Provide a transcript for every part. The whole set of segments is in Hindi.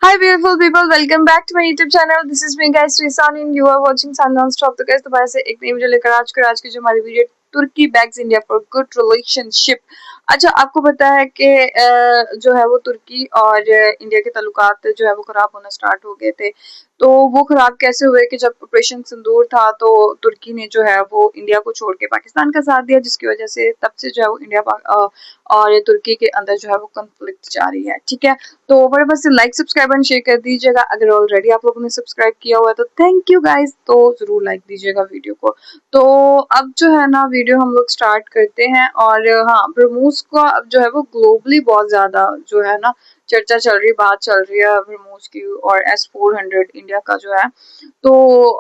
Hi beautiful people, welcome back to my YouTube channel. This is me guys Srisani and you are watching Sun Non-Stop. तो guys दोबारा से एक नई वीडियो लेकर आज की जो हमारी video Turkey begs India for good relationship. अच्छा, आपको पता है कि जो है वो तुर्की और इंडिया के ताल्लुकात जो है वो खराब होना स्टार्ट हो गए थे। तो वो खराब कैसे हुए कि जब ऑपरेशन सिंदूर था तो तुर्की ने जो है वो इंडिया को छोड़ के पाकिस्तान का साथ दिया, जिसकी वजह से तब से जो है वो इंडिया और तुर्की के अंदर जो है वो कॉन्फ्लिक्ट जारी है। ठीक है, तो बड़े बस लाइक सब्सक्राइब एंड शेयर कर दीजिएगा। अगर ऑलरेडी आप लोगों ने सब्सक्राइब किया हुआ है तो थैंक यू गाइस, तो जरूर लाइक दीजिएगा वीडियो को। तो अब जो है ना वीडियो हम लोग स्टार्ट करते हैं। और हाँ, ब्रह्मोस का अब जो है वो ग्लोबली बहुत ज्यादा जो है ना चर्चा चल रही, बात चल रही है ब्रह्मोस की और S-400 इंडिया का जो है। तो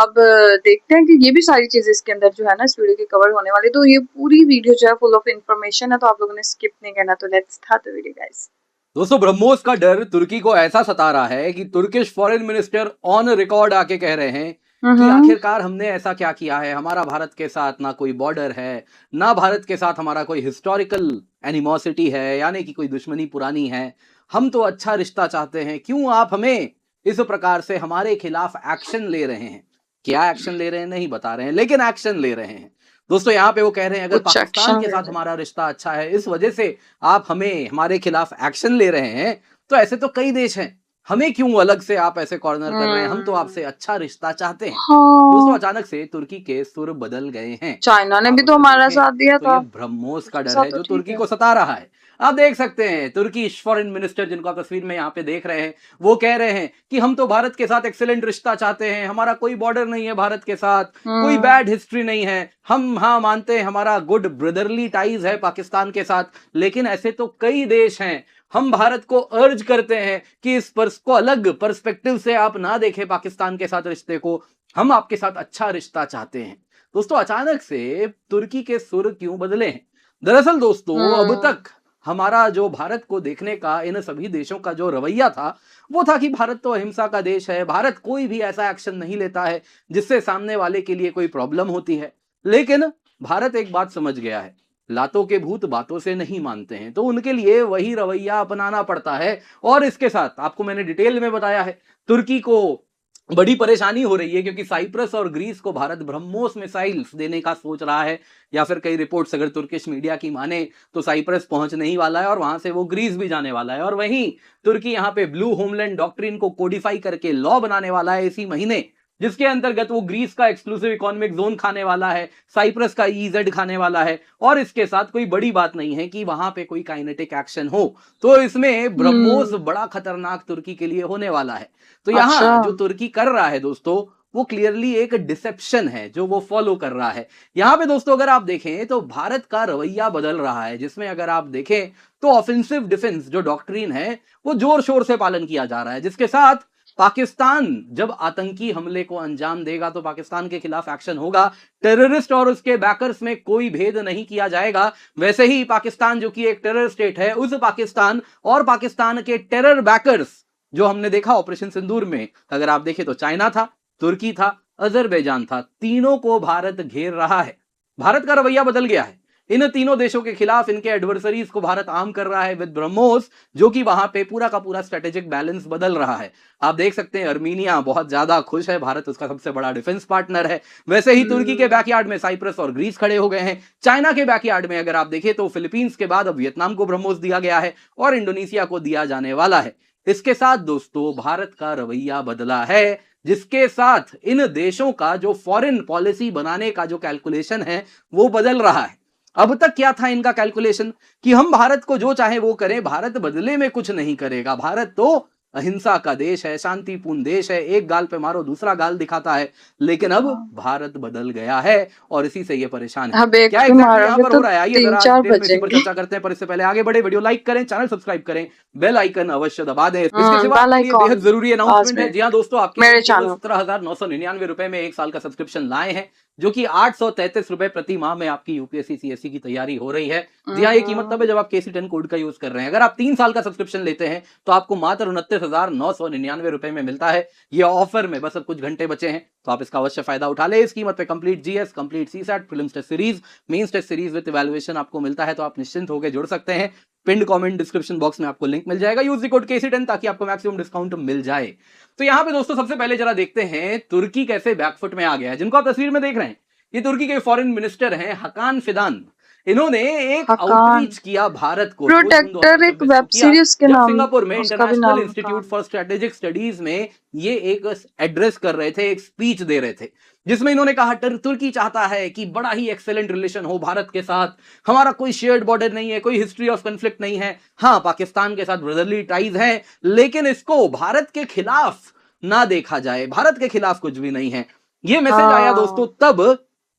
अब देखते हैं कि ये भी सारी चीजें इसके अंदर जो है ना इस वीडियो की कवर होने वाली। तो ये पूरी वीडियो जो है फुल ऑफ इंफॉर्मेशन है, तो आप लोगों ने स्किप नहीं करना। तो let's start the video guys. दोस्तों, ब्रह्मोस का डर तुर्की को ऐसा सता रहा है कि Turkish foreign minister on record आके कह रहे हैं कि आखिरकार हमने ऐसा क्या किया है। हमारा भारत के साथ ना कोई बॉर्डर है, ना भारत के साथ हमारा कोई हिस्टोरिकल एनिमोसिटी है, यानी कि कोई दुश्मनी पुरानी है। हम तो अच्छा रिश्ता चाहते हैं, क्यों आप हमें इस प्रकार से हमारे खिलाफ एक्शन ले रहे हैं। क्या एक्शन ले रहे हैं नहीं बता रहे हैं, लेकिन एक्शन ले रहे हैं। दोस्तों, यहाँ पे वो कह रहे हैं अगर पाकिस्तान के साथ हमारा रिश्ता अच्छा है, इस वजह से आप हमें हमारे खिलाफ एक्शन ले रहे हैं, तो ऐसे तो कई देश हैं, हमें क्यों अलग से आप ऐसे कॉर्नर कर रहे हैं। हम तो आपसे अच्छा रिश्ता चाहते हैं। दोस्तों, अचानक से तुर्की के सुर बदल गए हैं। चाइना ने भी तो हमारा साथ दिया था। ये ब्रह्मोस का डर है जो तुर्की को सता रहा है। आप देख सकते हैं तुर्की फॉरेन मिनिस्टर, जिनको आप तस्वीर में यहाँ पे देख रहे हैं, वो कह रहे हैं कि हम तो भारत के साथ एक्सीलेंट रिश्ता चाहते हैं, हमारा कोई बॉर्डर नहीं है भारत के साथ, कोई बैड हिस्ट्री नहीं है। हम हाँ मानते हैं हमारा गुड ब्रदरली टाइज है पाकिस्तान के साथ, लेकिन ऐसे तो कई देश हैं। हम भारत को अर्ज करते हैं कि इस को अलग पर्सपेक्टिव से आप ना देखें पाकिस्तान के साथ रिश्ते को, हम आपके साथ अच्छा रिश्ता चाहते हैं। दोस्तों, अचानक से तुर्की के सुर क्यों बदले हैं? दरअसल दोस्तों, अब तक हमारा जो भारत को देखने का इन सभी देशों का जो रवैया था वो था कि भारत तो अहिंसा का देश है, भारत कोई भी ऐसा एक्शन नहीं लेता है जिससे सामने वाले के लिए कोई प्रॉब्लम होती है। लेकिन भारत एक बात समझ गया है, लातों के भूत बातों से नहीं मानते हैं, तो उनके लिए वही रवैया अपनाना पड़ता है। और इसके साथ आपको मैंने डिटेल में बताया है, तुर्की को बड़ी परेशानी हो रही है क्योंकि साइप्रस और ग्रीस को भारत ब्रह्मोस मिसाइल्स देने का सोच रहा है, या फिर कई रिपोर्ट्स अगर तुर्किश मीडिया की माने तो साइप्रस पहुंचने ही वाला है और वहां से वो ग्रीस भी जाने वाला है। और वहीं तुर्की यहां पे ब्लू होमलैंड डॉक्ट्रिन को कोडिफाई करके लॉ बनाने वाला है इसी महीने, जिसके अंतर्गत वो ग्रीस का एक्सक्लूसिव इकोनॉमिक जोन खाने वाला है, साइप्रस का ईजेड खाने वाला है। और इसके साथ कोई बड़ी बात नहीं है कि वहां पे कोई काइनेटिक एक्शन हो, तो इसमें ब्रह्मोस बड़ा खतरनाक तुर्की के लिए होने वाला है। तो यहाँ जो तुर्की कर रहा है दोस्तों, वो क्लियरली एक डिसेप्शन है जो वो फॉलो कर रहा है। यहाँ पे दोस्तों अगर आप देखें तो भारत का रवैया बदल रहा है, जिसमें अगर आप देखें तो ऑफेंसिव डिफेंस जो डॉक्ट्रिन है वो जोर शोर से पालन किया जा रहा है, जिसके साथ पाकिस्तान जब आतंकी हमले को अंजाम देगा तो पाकिस्तान के खिलाफ एक्शन होगा। टेररिस्ट और उसके बैकर्स में कोई भेद नहीं किया जाएगा। वैसे ही पाकिस्तान जो कि एक टेरर स्टेट है, उस पाकिस्तान और पाकिस्तान के टेरर बैकर्स जो हमने देखा ऑपरेशन सिंदूर में, अगर आप देखें तो चाइना था, तुर्की था, अजरबैजान था, तीनों को भारत घेर रहा है। भारत का रवैया बदल गया है। इन तीनों देशों के खिलाफ इनके एडवर्सरीज को भारत आर्म कर रहा है विद ब्रह्मोस, जो कि वहां पे पूरा का पूरा स्ट्रेटेजिक बैलेंस बदल रहा है। आप देख सकते हैं अर्मीनिया बहुत ज्यादा खुश है, भारत उसका सबसे बड़ा डिफेंस पार्टनर है। वैसे ही तुर्की के बैकयार्ड में साइप्रस और ग्रीस खड़े हो गए हैं। चाइना के बैकयार्ड में अगर आप देखें तो फिलीपींस के बाद अब वियतनाम को ब्रह्मोस दिया गया है और इंडोनेशिया को दिया जाने वाला है। इसके साथ दोस्तों भारत का रवैया बदला है, जिसके साथ इन देशों का जो फॉरेन पॉलिसी बनाने का जो कैलकुलेशन है वो बदल रहा है। अब तक क्या था इनका कैलकुलेशन कि हम भारत को जो चाहे वो करें, भारत बदले में कुछ नहीं करेगा, भारत तो अहिंसा का देश है, शांतिपूर्ण देश है, एक गाल पे मारो दूसरा गाल दिखाता है। लेकिन अब भारत बदल गया है और इसी से ये परेशान है। क्या एग्जैक्टली यहाँ पर हो रहा है, आइए जरा डिटेल में इसी पर चर्चा करते हैं। पर इससे पहले आगे बढ़े, वीडियो लाइक करें, चैनल सब्सक्राइब करें, बेल आइकन अवश्य दबा दें। इसके सिवा बेहद जरूरी अनाउंसमेंट है। जी हाँ दोस्तों, आपके 17,999 रुपए में 1 साल का सब्सक्रिप्शन लाए हैं, जो कि 833 रुपए प्रति माह में आपकी यूपीएससी सीएससी की तैयारी हो रही है। जी हाँ, ये कीमत तब है जब आप KC10 कोड का यूज कर रहे हैं। अगर आप 3 साल का सब्सक्रिप्शन लेते हैं तो आपको मात्र 29,999 रुपए में मिलता है। ये ऑफर में बस अब कुछ घंटे बचे हैं, तो आप इसका अवश्य फायदा उठा ले। इस कीमत पे complete GS, complete CSAT, prelims test series, mains test series with evaluation आपको मिलता है, तो आप निश्चिंत होकर जुड़ सकते हैं। पिंड कमेंट डिस्क्रिप्शन बॉक्स में आपको लिंक मिल जाएगा, यूज द कोड KC10 ताकि आपको मैक्सिमम डिस्काउंट मिल जाए। तो यहाँ पे दोस्तों सबसे पहले जरा देखते हैं तुर्की कैसे बैकफुट में आ गया है। जिनको आप तस्वीर में देख रहे हैं ये तुर्की के फॉरेन मिनिस्टर हैं हकान फिदान। इन्होंने एक आउटरीच किया भारत को, प्रोटेक्टर एक वेब सीरीज के नाम, सिंगापुर में international institute for strategic studies में ये एक एड्रेस कर रहे थे, एक स्पीच दे रहे थे, जिसमें इन्होंने कहा तुर्की चाहता है कि बड़ा ही एक्सेलेंट रिलेशन हो भारत के साथ, हमारा कोई शेयर्ड बॉर्डर नहीं है, कोई हिस्ट्री ऑफ कॉन्फ्लिक्ट नहीं है, हाँ पाकिस्तान के साथ ब्रदरली टाइज है, लेकिन इसको भारत के खिलाफ ना देखा जाए, भारत के खिलाफ कुछ भी नहीं है। ये मैसेज आया दोस्तों तब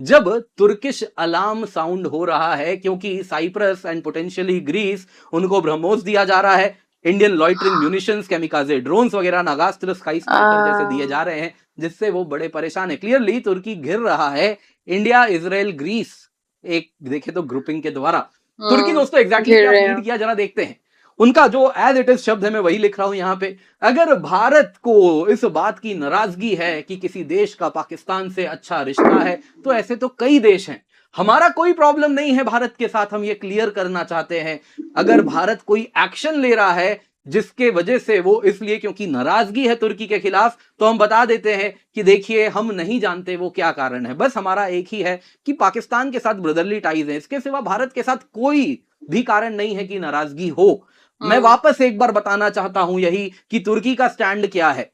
जब तुर्किश अलार्म साउंड हो रहा है, क्योंकि साइप्रस एंड पोटेंशियली ग्रीस उनको ब्रह्मोस दिया जा रहा है, इंडियन लॉइटरिंग म्यूनिशंस, केमिकाजे ड्रोन्स वगैरह, नागास्त्र, स्काई स्नाइपर जैसे दिए जा रहे हैं, जिससे वो बड़े परेशान है। क्लियरली तुर्की घिर रहा है इंडिया, इजराइल, ग्रीस, एक देखे तो ग्रुपिंग के द्वारा। तुर्की दोस्तों एग्जैक्टली क्या लीड किया जरा देखते हैं। उनका जो एज इट इज शब्द है मैं वही लिख रहा हूं यहां पे। अगर भारत को इस बात की नाराजगी है कि किसी देश का पाकिस्तान से अच्छा रिश्ता है, तो ऐसे तो कई देश हैं, हमारा कोई प्रॉब्लम नहीं है भारत के साथ, हम ये क्लियर करना चाहते हैं। अगर भारत कोई एक्शन ले रहा है जिसके वजह से वो इसलिए क्योंकि नाराजगी है तुर्की के खिलाफ, तो हम बता देते हैं कि देखिए हम नहीं जानते वो क्या कारण है, बस हमारा एक ही है कि पाकिस्तान के साथ ब्रदरली टाइज है, इसके सिवा भारत के साथ कोई भी कारण नहीं है कि नाराजगी हो। मैं वापस एक बार बताना चाहता हूं यही कि तुर्की का स्टैंड क्या है।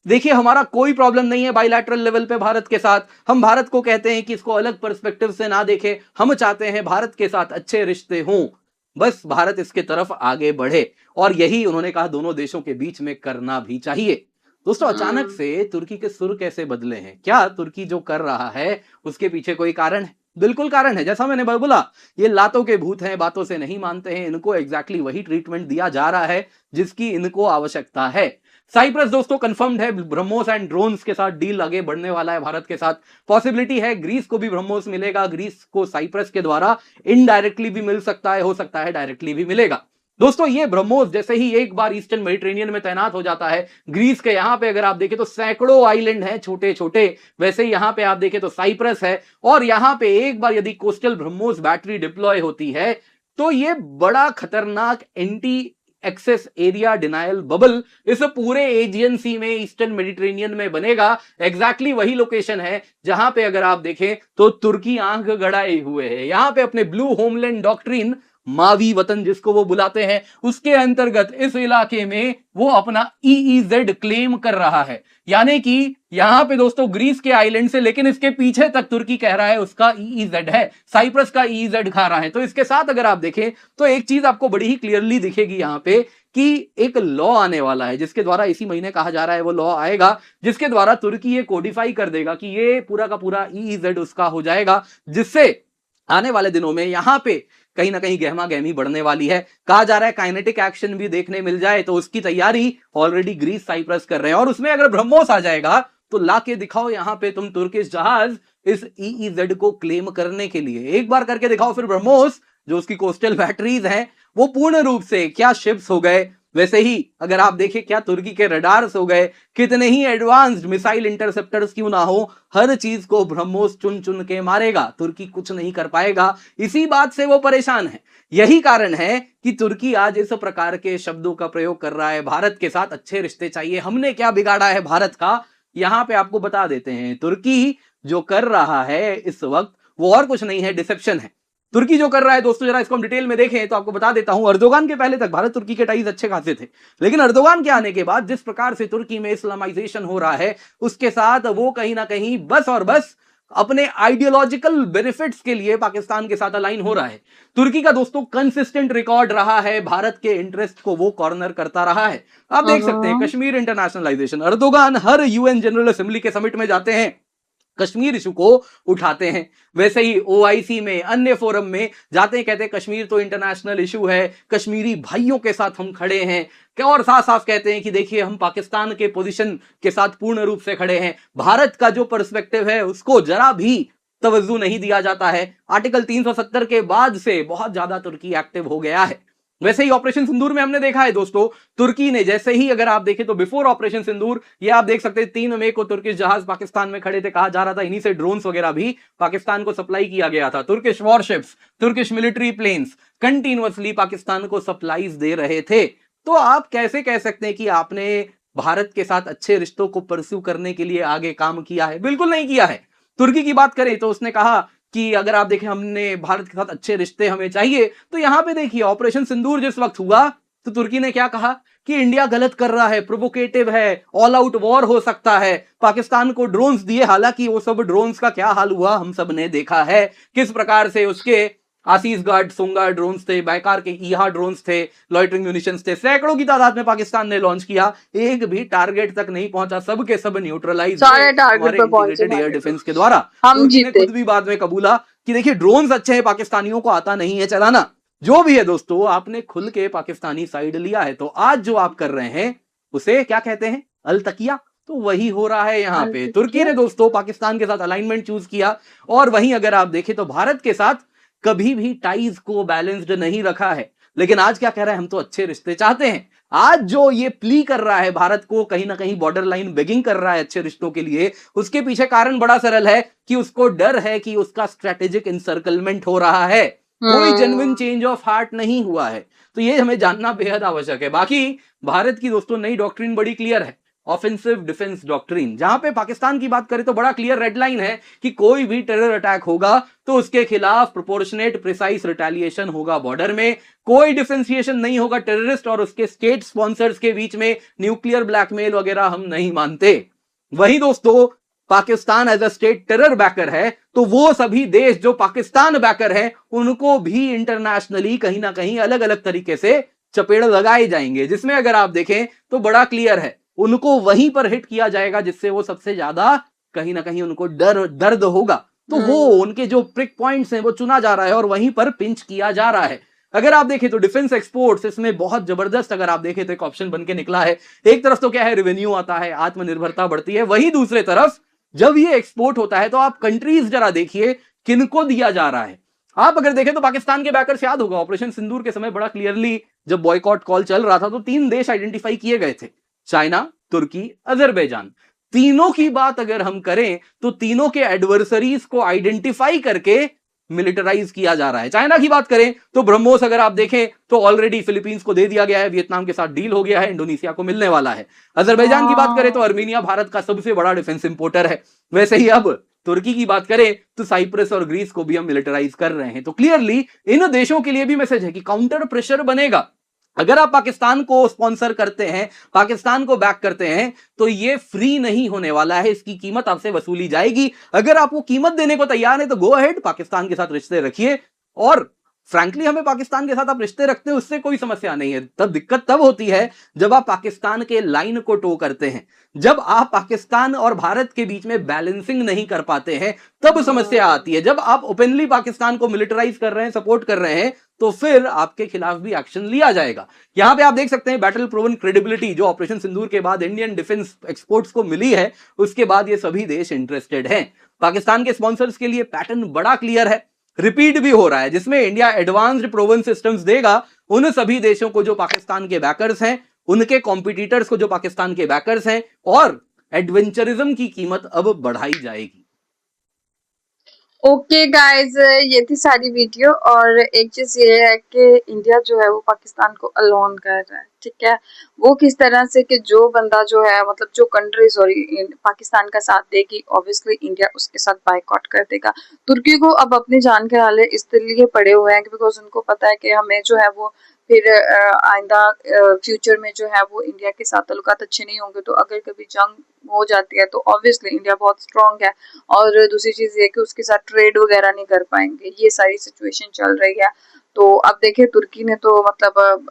देखिए हमारा कोई प्रॉब्लम नहीं है बाइलैटरल लेवल पे भारत के साथ, हम भारत को कहते हैं कि इसको अलग पर्सपेक्टिव से ना देखें, हम चाहते हैं भारत के साथ अच्छे रिश्ते हों, बस भारत इसके तरफ आगे बढ़े, और यही उन्होंने कहा दोनों देशों के बीच में करना भी चाहिए। दोस्तों अचानक से तुर्की के सुर कैसे बदले हैं? क्या तुर्की जो कर रहा है उसके पीछे कोई कारण है? बिल्कुल कारण है। जैसा मैंने बोला ये लातों के भूत हैं, बातों से नहीं मानते हैं, इनको एग्जैक्टली वही ट्रीटमेंट दिया जा रहा है जिसकी इनको आवश्यकता है। साइप्रस दोस्तों कंफर्म्ड है ब्रह्मोस एंड ड्रोन्स के साथ डील आगे बढ़ने वाला है भारत के साथ। पॉसिबिलिटी है ग्रीस को भी ब्रह्मोस मिलेगा, ग्रीस को साइप्रस के द्वारा इनडायरेक्टली भी मिल सकता है, हो सकता है डायरेक्टली भी मिलेगा। दोस्तों ये ब्रह्मोस जैसे ही एक बार ईस्टर्न मेडिटेरेनियन में तैनात हो जाता है, ग्रीस के यहां पे अगर आप देखें तो सैकड़ों आइलैंड हैं छोटे छोटे, वैसे ही यहां पे आप देखें तो साइप्रस है, और यहां पे एक बार यदि कोस्टल ब्रह्मोस बैटरी डिप्लॉय होती है तो ये बड़ा खतरनाक anti access area denial bubble इस पूरे एजियन सी में, ईस्टर्न मेडिटेरेनियन में बनेगा। एग्जैक्टली वही लोकेशन है जहां पे अगर आप देखें तो तुर्की आंख गड़ाए हुए है। यहां पे अपने ब्लू होमलैंड डॉक्ट्रिन, मावी वतन जिसको वो बुलाते हैं, उसके अंतर्गत इस इलाके में वो अपना EEZ क्लेम कर रहा है, यानी कि यहां पे दोस्तों ग्रीस के आइलैंड से लेकिन इसके पीछे तक तुर्की कह रहा है उसका EEZ है, साइप्रस का EEZ खा रहा है। तो इसके साथ अगर आप देखें तो एक चीज आपको बड़ी ही क्लियरली दिखेगी यहां पे कि एक लॉ आने वाला है, जिसके द्वारा इसी महीने कहा जा रहा है वो लॉ आएगा, जिसके द्वारा तुर्की ये कोडिफाई कर देगा कि ये पूरा का पूरा EEZ उसका हो जाएगा, जिससे आने वाले दिनों में यहां पे कहीं ना कहीं गहमा गहमी बढ़ने वाली है। कहा जा रहा है काइनेटिक एक्शन भी देखने मिल जाए, तो उसकी तैयारी ऑलरेडी ग्रीस साइप्रस कर रहे हैं, और उसमें अगर ब्रह्मोस आ जाएगा तो लाके दिखाओ यहां पे तुम तुर्किश जहाज इस EEZ को क्लेम करने के लिए, एक बार करके दिखाओ, फिर ब्रह्मोस जो उसकी कोस्टल बैटरीज हैं वो पूर्ण रूप से क्या शिप्स हो गए, वैसे ही अगर आप देखें क्या तुर्की के रडार्स हो गए, कितने ही एडवांस्ड मिसाइल इंटरसेप्टर्स क्यों ना हो, हर चीज को ब्रह्मोस चुन चुन के मारेगा, तुर्की कुछ नहीं कर पाएगा। इसी बात से वो परेशान है। यही कारण है कि तुर्की आज इस प्रकार के शब्दों का प्रयोग कर रहा है, भारत के साथ अच्छे रिश्ते चाहिए, हमने क्या बिगाड़ा है भारत का। यहां पे आपको बता देते हैं तुर्की जो कर रहा है इस वक्त वो और कुछ नहीं है, डिसेप्शन है। तुर्की जो कर रहा है दोस्तों जरा इसको हम डिटेल में देखें तो आपको बता देता हूं, अर्दोगान के पहले तक भारत तुर्की के टाइज अच्छे खासे थे, लेकिन अर्दोगान के आने के बाद जिस प्रकार से तुर्की में इस्लामाइजेशन हो रहा है उसके साथ वो कहीं ना कहीं बस और बस अपने आइडियोलॉजिकल बेनिफिट्स के लिए पाकिस्तान के साथ अलाइन हो रहा है। तुर्की का दोस्तों कंसिस्टेंट रिकॉर्ड रहा है, भारत के इंटरेस्ट को वो कॉर्नर करता रहा है। आप देख सकते हैं कश्मीर इंटरनेशनलाइजेशन, अर्दोगान हर UN जनरल असेंबली के समिट में जाते हैं, कश्मीर इशू को उठाते हैं, वैसे ही OIC में अन्य फोरम में जाते हैं, कहते हैं कश्मीर तो इंटरनेशनल इशू है, कश्मीरी भाइयों के साथ हम खड़े हैं, और साफ साफ कहते हैं कि देखिए हम पाकिस्तान के पोजीशन के साथ पूर्ण रूप से खड़े हैं, भारत का जो पर्सपेक्टिव है उसको जरा भी तवज्जो नहीं दिया जाता है। आर्टिकल 370 के बाद से बहुत ज्यादा तुर्की एक्टिव हो गया है। वैसे ही ऑपरेशन सिंदूर में हमने देखा है दोस्तों, तुर्की ने जैसे ही, अगर आप देखें तो बिफोर ऑपरेशन सिंदूर, ये आप देख सकते हैं 3 मई को तुर्किश जहाज पाकिस्तान में खड़े थे, कहा जा रहा था इन्हीं से ड्रोन्स वगैरह भी पाकिस्तान को सप्लाई किया गया था। Turkish warships, Turkish military planes continuously Pakistan को सप्लाईज दे रहे थे। तो आप कैसे कह सकते हैं कि आपने भारत के साथ अच्छे रिश्तों को परस्यू करने के लिए आगे काम किया है? बिल्कुल नहीं किया है। तुर्की की बात करें तो उसने कहा कि अगर आप देखें हमने भारत के साथ अच्छे रिश्ते हमें चाहिए, तो यहां पे देखिए ऑपरेशन सिंदूर जिस वक्त हुआ तो तुर्की ने क्या कहा कि इंडिया गलत कर रहा है, प्रोवोकेटिव है, ऑल आउट वॉर हो सकता है, पाकिस्तान को ड्रोन्स दिए। हालांकि वो सब ड्रोन्स का क्या हाल हुआ हम सब ने देखा है, किस प्रकार से उसके आशीष गार्ड सोंगा ड्रोन्स थे, बैकार के ईहा ड्रोन्स थे, लॉइटरिंग म्यूनिशंस थे, सैकड़ों की तादाद में पाकिस्तान ने लॉन्च किया, एक भी टारगेट तक नहीं पहुंचा, सब के सब न्यूट्रलाइज सारे टारगेट पे पहुंचे इंटीग्रेटेड एयर डिफेंस के द्वारा। हम तुर्की ने जीते। खुद भी बाद में कबूला कि देखिए ड्रोन्स अच्छे हैं, पाकिस्तानियों को आता नहीं है चलाना। जो भी है दोस्तों, आपने खुल के पाकिस्तानी साइड लिया है, तो आज जो आप कर रहे हैं उसे क्या कहते हैं, अलतकिया। तो वही हो रहा है यहाँ पे। तुर्की ने दोस्तों पाकिस्तान के साथ अलाइनमेंट चूज किया, और वहीं अगर आप देखें तो भारत के साथ कभी भी टाइज को बैलेंस्ड नहीं रखा है। लेकिन आज क्या कह रहा है, हम तो अच्छे रिश्ते चाहते हैं। आज जो ये प्ली कर रहा है भारत को, कहीं ना कहीं बॉर्डर लाइन बेगिंग कर रहा है अच्छे रिश्तों के लिए, उसके पीछे कारण बड़ा सरल है कि उसको डर है कि उसका स्ट्रेटेजिक इंसर्कलमेंट हो रहा है, कोई जेन्युइन चेंज ऑफ हार्ट नहीं हुआ है। तो ये हमें जानना बेहद आवश्यक है। बाकी भारत की दोस्तों नई डॉक्ट्रिन बड़ी क्लियर है, ऑफेंसिव डिफेंस डॉक्ट्रिन, जहां पे पाकिस्तान की बात करें तो बड़ा क्लियर रेड लाइन है कि कोई भी टेरर अटैक होगा तो उसके खिलाफ प्रोपोर्शनेट प्रिसाइज रिटेलिएशन होगा बॉर्डर में। कोई डिफरेंशिएशन नहीं होगा टेररिस्ट और उसके स्टेट स्पॉन्सर्स के बीच में, न्यूक्लियर ब्लैकमेल वगैरह हम नहीं मानते। वही दोस्तों Pakistan as a state terror backer है, तो वो सभी देश जो पाकिस्तान बैकर है उनको भी इंटरनेशनली कहीं ना कहीं अलग अलग तरीके से चपेड़ लगाए जाएंगे, जिसमें अगर आप देखें तो बड़ा क्लियर है, उनको वहीं पर हिट किया जाएगा जिससे वो सबसे ज्यादा कहीं ना कहीं उनको दर्द होगा। तो वो उनके जो प्रिक पॉइंट्स हैं वो चुना जा रहा है और वहीं पर पिंच किया जा रहा है। अगर आप देखें तो डिफेंस एक्सपोर्ट्स इसमें बहुत जबरदस्त, अगर आप देखें तो एक ऑप्शन बन के निकला है। एक तरफ तो क्या है, रेवेन्यू आता है, आत्मनिर्भरता बढ़ती है, वही दूसरे तरफ जब ये एक्सपोर्ट होता है तो आप कंट्रीज जरा देखिए किनको दिया जा रहा है। आप अगर देखें तो पाकिस्तान के बैकर्स, याद होगा ऑपरेशन सिंदूर के समय बड़ा क्लियरली जब बॉयकॉट कॉल चल रहा था तो 3 देश आइडेंटिफाई किए गए थे, चाइना, तुर्की, अजरबैजान। तीनों की बात अगर हम करें तो तीनों के एडवर्सरीज को आइडेंटिफाई करके मिलिटराइज किया जा रहा है। चाइना की बात करें तो ब्रह्मोस अगर आप देखें तो ऑलरेडी फिलीपींस को दे दिया गया है, वियतनाम के साथ डील हो गया है, इंडोनेशिया को मिलने वाला है। अजरबैजान की बात करें तो अर्मीनिया भारत का सबसे बड़ा डिफेंस इंपोर्टर है। वैसे ही अब तुर्की की बात करें तो साइप्रस और ग्रीस को भी हम मिलिटराइज कर रहे हैं। तो क्लियरली इन देशों के लिए भी मैसेज है कि काउंटर प्रेशर बनेगा। अगर आप पाकिस्तान को स्पॉन्सर करते हैं, पाकिस्तान को बैक करते हैं, तो ये फ्री नहीं होने वाला है, इसकी कीमत आपसे वसूली जाएगी। अगर आप वो कीमत देने को तैयार है तो गो अहेड, पाकिस्तान के साथ रिश्ते रखिए। और फ्रैंकली हमें पाकिस्तान के साथ आप रिश्ते रखते हैं उससे कोई समस्या नहीं है। तब दिक्कत तब होती है जब आप पाकिस्तान के लाइन को टो करते हैं, जब आप पाकिस्तान और भारत के बीच में बैलेंसिंग नहीं कर पाते हैं, तब समस्या आती है। जब आप ओपनली पाकिस्तान को मिलिटराइज कर रहे हैं, सपोर्ट कर रहे हैं, तो फिर आपके खिलाफ भी एक्शन लिया जाएगा। यहां पे आप देख सकते हैं बैटल प्रूवन क्रेडिबिलिटी जो ऑपरेशन सिंदूर के बाद इंडियन डिफेंस एक्सपोर्ट्स को मिली है, उसके बाद ये सभी देश इंटरेस्टेड हैं। पाकिस्तान के स्पॉन्सर्स के लिए पैटर्न बड़ा क्लियर है, रिपीट भी हो रहा है, जिसमें इंडिया एडवांस्ड प्रोवन सिस्टम्स देगा उन सभी देशों को जो पाकिस्तान के बैकर्स हैं, उनके कॉम्पिटिटर्स को जो पाकिस्तान के बैकर्स हैं, और एडवेंचरिज्म की कीमत अब बढ़ाई जाएगी। ओके गाइज, ये थी सारी वीडियो। और एक चीज ये है कि इंडिया जो है वो पाकिस्तान को अलोन कर रहा है, ठीक है। वो किस तरह से कि जो बंदा जो है, मतलब जो कंट्री सॉरी पाकिस्तान का साथ देगी, ऑब्वियसली इंडिया उसके साथ बाइकआउट कर देगा। तुर्की को अब अपनी जान के हाले इसलिए पड़े हुए हैं बिकॉज उनको पता है कि हमें जो है वो फिर आइंदा फ्यूचर में जो है वो इंडिया के साथ ताल्लुकात अच्छे नहीं होंगे। तो अगर कभी जंग हो जाती है तो ऑब्वियसली इंडिया बहुत स्ट्रांग है, और दूसरी चीज ये कि उसके साथ ट्रेड वगैरह नहीं कर पाएंगे। ये सारी सिचुएशन चल रही है। तो अब देखिए तुर्की ने तो मतलब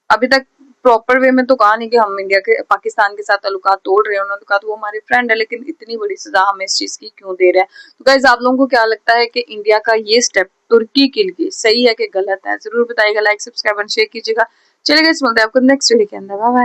अभी तक प्रॉपर वे में तो कहा नहीं कि हम इंडिया के पाकिस्तान के साथ ताल्लुकात तोड़ रहे हैं। उन्होंने कहा तो वो हमारे फ्रेंड है, लेकिन इतनी बड़ी सजा हमें इस चीज की क्यों दे रहे हैं। तो गाइस, आप लोगों को क्या लगता है कि इंडिया का ये स्टेप तुर्की के लिए सही है कि गलत है? जरूर बताइएगा, लाइक सब्सक्राइब एंड शेयर कीजिएगा। चलिए गाइस, मिलते हैं आपको नेक्स्ट वीडियो के अंदर। Bye bye.